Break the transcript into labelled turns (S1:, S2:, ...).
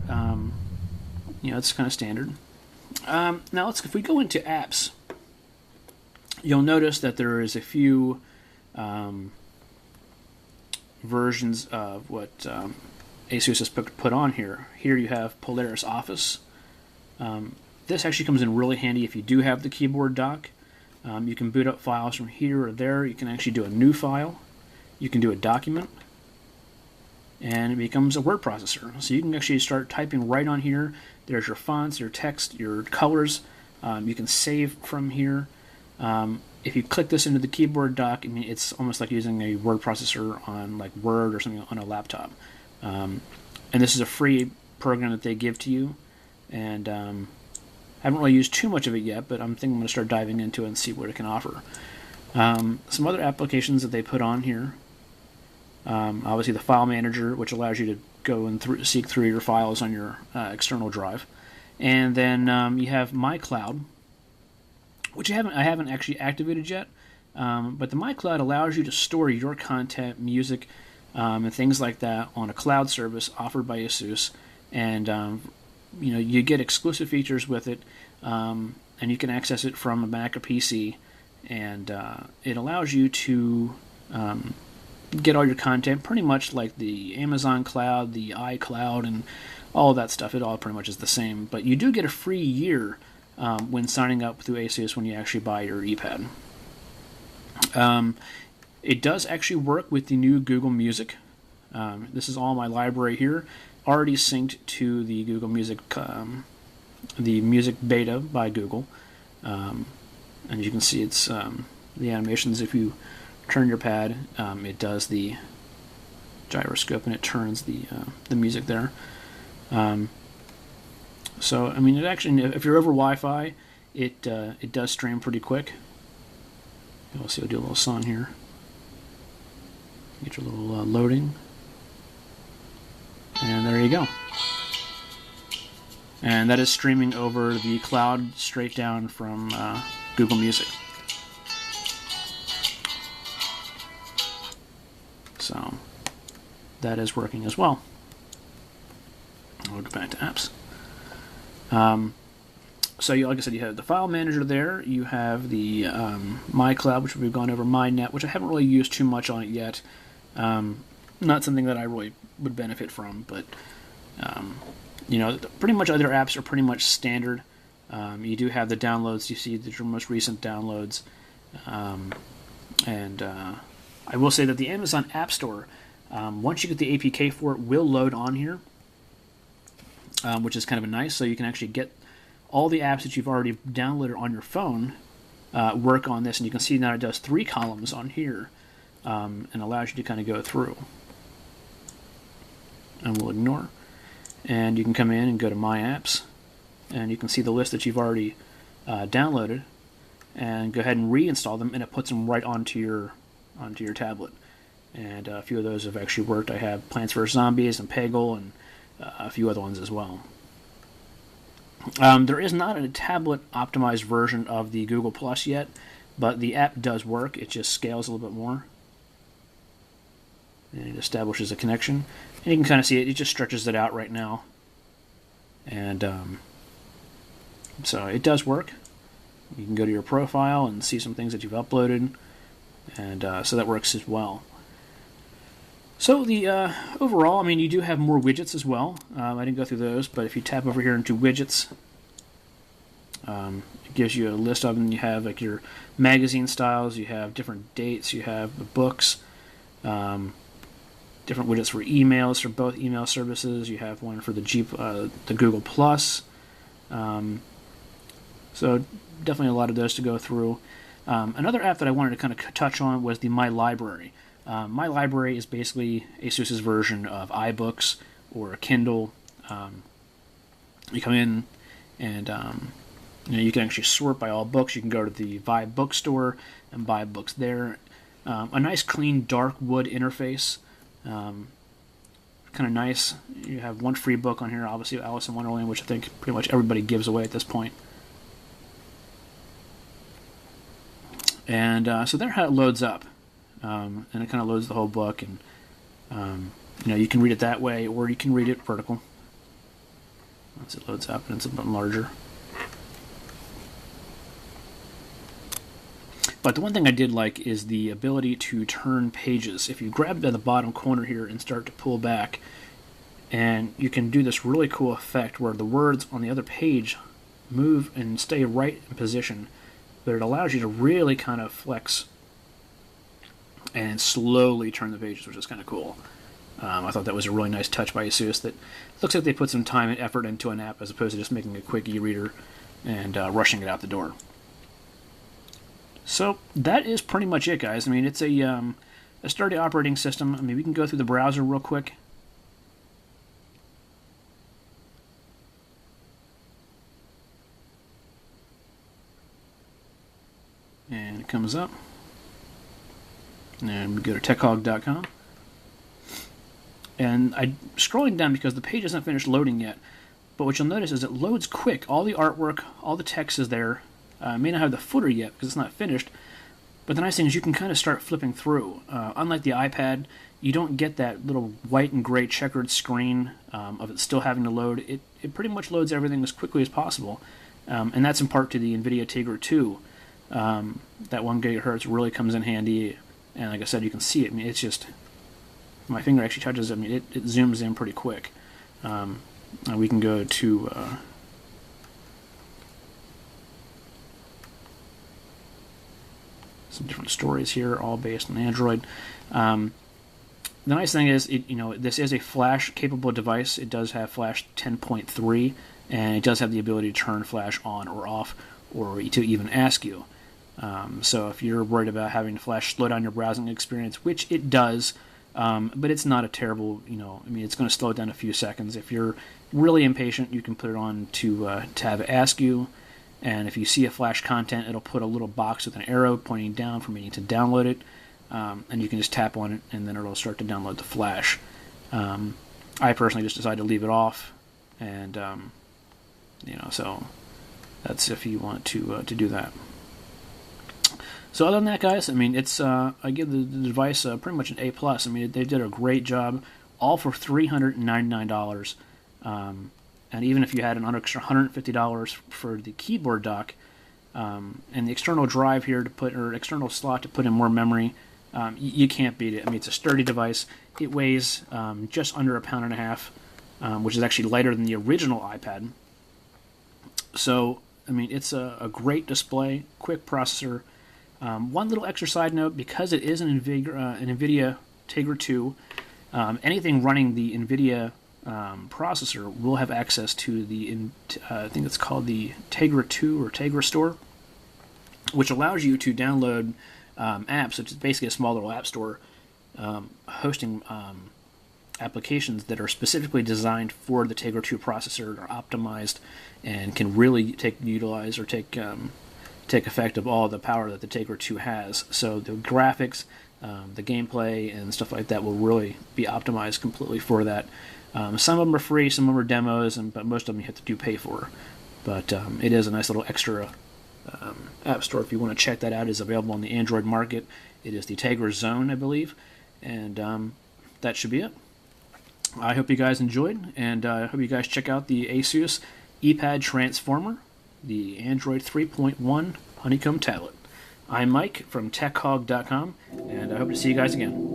S1: You know, it's kind of standard. Now, if we go into apps, you'll notice that there is a few versions of what Asus has put on here. Here you have Polaris Office. This actually comes in really handy if you do have the keyboard dock. You can boot up files from here or there. You can actually do a new file. You can do a document. And it becomes a word processor. So you can actually start typing right on here. There's your fonts, your text, your colors. You can save from here. If you click this into the keyboard dock, I mean, it's almost like using a word processor on like Word or something on a laptop. And this is a free program that they give to you. And I haven't really used too much of it yet, but I'm thinking I'm going to start diving into it and see what it can offer. Some other applications that they put on here. Obviously the file manager, which allows you to go and seek through your files on your external drive. And then you have My Cloud, which I haven't actually activated yet. But the My Cloud allows you to store your content, music, and things like that on a cloud service offered by Asus. And you know, you get exclusive features with it, and you can access it from a Mac or PC. And it allows you to get all your content pretty much like the Amazon Cloud, the iCloud, and all of that stuff. It all pretty much is the same. But you do get a free year when signing up through Asus when you actually buy your ePad. It does actually work with the new Google Music. This is all my library here, already synced to the Google Music, the Music Beta by Google. And you can see it's the animations. If you turn your pad, it does the gyroscope and it turns the music there. So I mean, it actually, if you're over Wi-Fi, it does stream pretty quick. You'll see. I'll do a little song here. Get your little loading, and there you go. And that is streaming over the cloud straight down from Google Music. So that is working as well. I'll go back to apps. So like I said, you have the file manager there. You have the My Cloud, which we've gone over, MyNet, which I haven't really used too much on it yet. Not something that I really would benefit from, but you know, pretty much other apps are pretty much standard. You do have the downloads. You see your most recent downloads, and I will say that the Amazon App Store, once you get the APK for it, will load on here, which is kind of nice. So you can actually get all the apps that you've already downloaded on your phone work on this, and you can see now it does 3 columns on here, and allows you to kind of go through. And we'll ignore. And you can come in and go to My Apps, and you can see the list that you've already downloaded, and go ahead and reinstall them, and it puts them right onto your tablet. And a few of those have actually worked. I have Plants vs. Zombies and Peggle and a few other ones as well. There is not a tablet optimized version of the Google Plus yet, but the app does work. It just scales a little bit more. And it establishes a connection. And you can kind of see it just stretches it out right now. And so it does work. You can go to your profile and see some things that you've uploaded. And so that works as well. So the overall, I mean, you do have more widgets as well. I didn't go through those, but if you tap over here into widgets, it gives you a list of them. You have like your magazine styles, you have different dates, you have books, different widgets for emails for both email services. You have one for the Google Plus. So definitely a lot of those to go through. Another app that I wanted to kind of touch on was the My Library. My Library is basically Asus's version of iBooks or Kindle. You come in and you can actually sort by all books. You can go to the Vibe bookstore and buy books there. A nice, clean, dark wood interface. Kind of nice. You have one free book on here, obviously Alice in Wonderland, which I think pretty much everybody gives away at this point. And so there how it loads up. And it kind of loads the whole book, and you can read it that way, or you can read it vertical. Once it loads up and it's a bit larger. But the one thing I did like is the ability to turn pages. If you grab at the bottom corner here and start to pull back, and you can do this really cool effect where the words on the other page move and stay right in position, but it allows you to really kind of flex and slowly turn the pages, which is kind of cool. I thought that was a really nice touch by Asus that looks like they put some time and effort into an app as opposed to just making a quick e-reader and rushing it out the door. So that is pretty much it, guys. I mean, it's a sturdy operating system. I mean, we can go through the browser real quick. And it comes up. And we go to techhog.com. And I'm scrolling down because the page isn't finished loading yet. But what you'll notice is it loads quick. All the artwork, all the text is there. May not have the footer yet because it's not finished. But the nice thing is you can kind of start flipping through. Unlike the iPad, you don't get that little white and gray checkered screen of it still having to load. It pretty much loads everything as quickly as possible. And that's in part to the NVIDIA Tegra 2. That 1 gigahertz really comes in handy. And like I said, you can see it. I mean, it's just... My finger actually touches it. I mean, it zooms in pretty quick. We can go to... some different stories here, all based on Android. The nice thing is, this is a Flash-capable device. It does have Flash 10.3, and it does have the ability to turn Flash on or off, or to even ask you. So if you're worried about having Flash slow down your browsing experience, which it does, but it's not a terrible, I mean, it's going to slow it down a few seconds. If you're really impatient, you can put it on to have it ask you. And if you see a Flash content, it'll put a little box with an arrow pointing down for me to download it. And you can just tap on it, and then it'll start to download the Flash. I personally just decided to leave it off. And, so that's if you want to do that. So other than that, guys, I mean, it's I give the device pretty much an A+. I mean, they did a great job, all for $399. And even if you had an extra $150 for the keyboard dock and the external drive here to put, or external slot to put in more memory, you can't beat it. I mean, it's a sturdy device. It weighs just under 1.5 pounds, which is actually lighter than the original iPad. So, I mean, it's a great display, quick processor. One little extra side note, because it is an NVIDIA Tegra 2, anything running the NVIDIA processor will have access to the, I think it's called the Tegra 2 or Tegra Store, which allows you to download apps. It's basically a small little app store hosting applications that are specifically designed for the Tegra 2 processor, and are optimized and can really take effect of all the power that the Tegra 2 has. So the graphics, the gameplay, and stuff like that will really be optimized completely for that. Some of them are free, some of them are demos, but most of them you have to pay for. But it is a nice little extra app store. If you want to check that out, it is available on the Android market. It is the Tegra Zone, I believe. And that should be it. I hope you guys enjoyed, and I hope you guys check out the Asus EeePad Transformer, the Android 3.1 Honeycomb tablet. I'm Mike from techhog.com, and I hope to see you guys again.